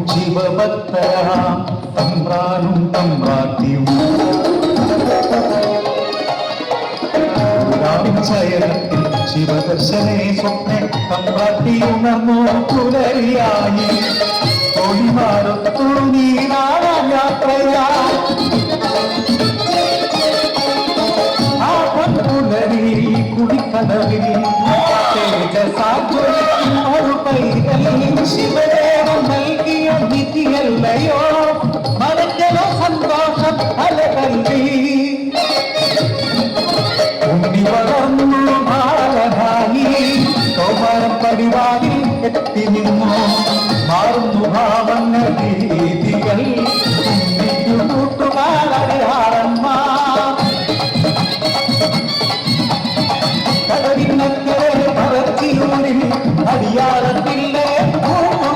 ശിവഭക്തരാം തമ്പ്രാനും തമ്പ്രാട്ടിയും ചയനത്തിൽ ശിവദർശനേ സ്വപ്നെ തമ്പ്രാട്ടിയുണർന്നു പുലരിയായി തൊഴിമാറത്തു നീരാടാൻ യാത്രയാ ആ പൊൻപുലരി കുടിക്കടവിൽ തേജസാജ്വലിക്കും ഒരു പൈതൽ ശിവദേവൻ നൽകിയ നിധിയല്ലയോ മറക്കലോ സന്തോഷം അലകല്ലി ഉണ്ണി വളർന്നു ഭാരധാനി കൗമാരം പരിപാടി എത്തി നിന്നു മാറുന്നു ഭാവങ്ങൾ രീതികൾ കൂട്ടുകാരന്മാർ കടലിനക്കരെ പറച്ചിലൂരിൽ അടിയാളത്തിലെ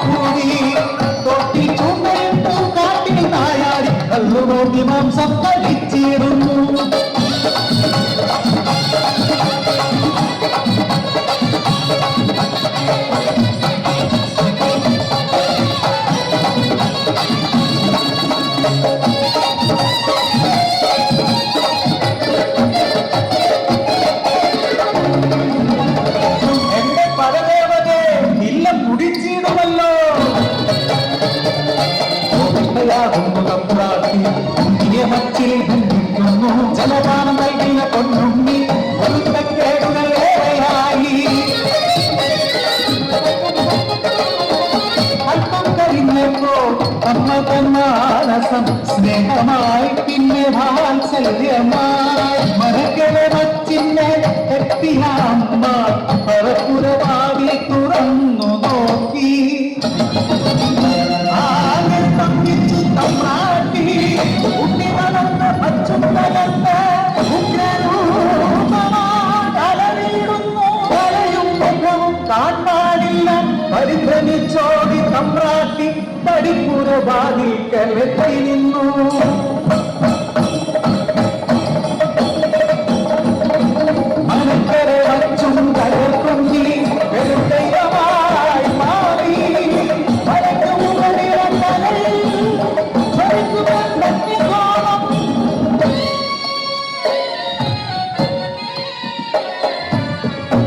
കൂടി തൊട്ടി ചൂണ്ടലിട്ടു കാട്ടിൽ നായാടി കല്ലുനോക്കി മാംസം കഴിച്ചിരുന്നു ജലപാനം നൽകിയ പൊന്നുണ്ണി കേടുകൾ ഏറെയായി അല്പം കഴിഞ്ഞപ്പോ അമ്മ തന്നാലസം സ്നേഹമായി പിന്നെ വാത്സല്യമായി മരകളെ വച്ചിന്നെ എത്തിയ അമ്മ പറപ്പുരവാതി തുറന്നു നോക്കി കാണാനില്ല പരിഭ്രമിച്ചോടി തമ്പ്രാട്ടി പടിപ്പുറവാതിൽക്കലെത്തി നിന്നു മനക്കരെ വച്ചും കലർക്കുങ്ങി വെറുതെയമായി മാറി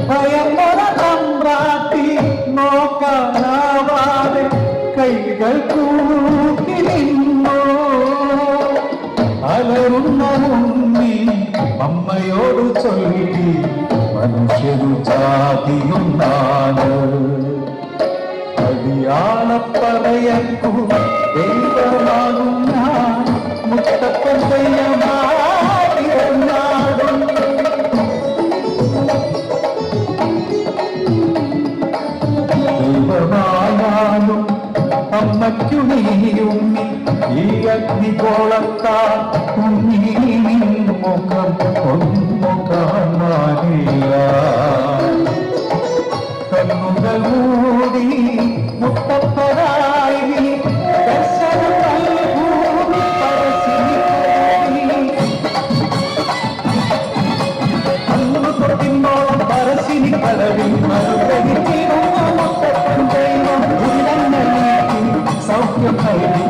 ഭയമറ തമ്പ്രാട്ടി നോക്കാനാവാതെ കൈകൾ കൂട്ടി നിന്നു അലറുന്ന ഉണ്ണി അമ്മയോട് ചൊല്ലി മനുഷ്യരു ജാതിയൊന്നാണ് അടിയാളപ്പറയക്കു ദൈവമാകും ഞാൻ മുത്തപ്പൻ ദൈവമായിരുന്നാടും ദൈവമായാലും അമ്മയ്ക്കു നീയുണ്ണി ഈ അഗ്നിഗോളത്താ ഉണ്ണി മുഖം ഒന്നു കാണാനില്ല കണ്ണുകൾ മൂടി മുത്തപ്പനായി ദർശനം നൽകൂടി അന്നു തൊട്ടിന്നോളം പറശ്ശിനി കടവിൽ അനുഗ്രഹിച്ചിരുന്നു മുത്തപ്പൻ ദൈവം സൗഖ്യം നൽകി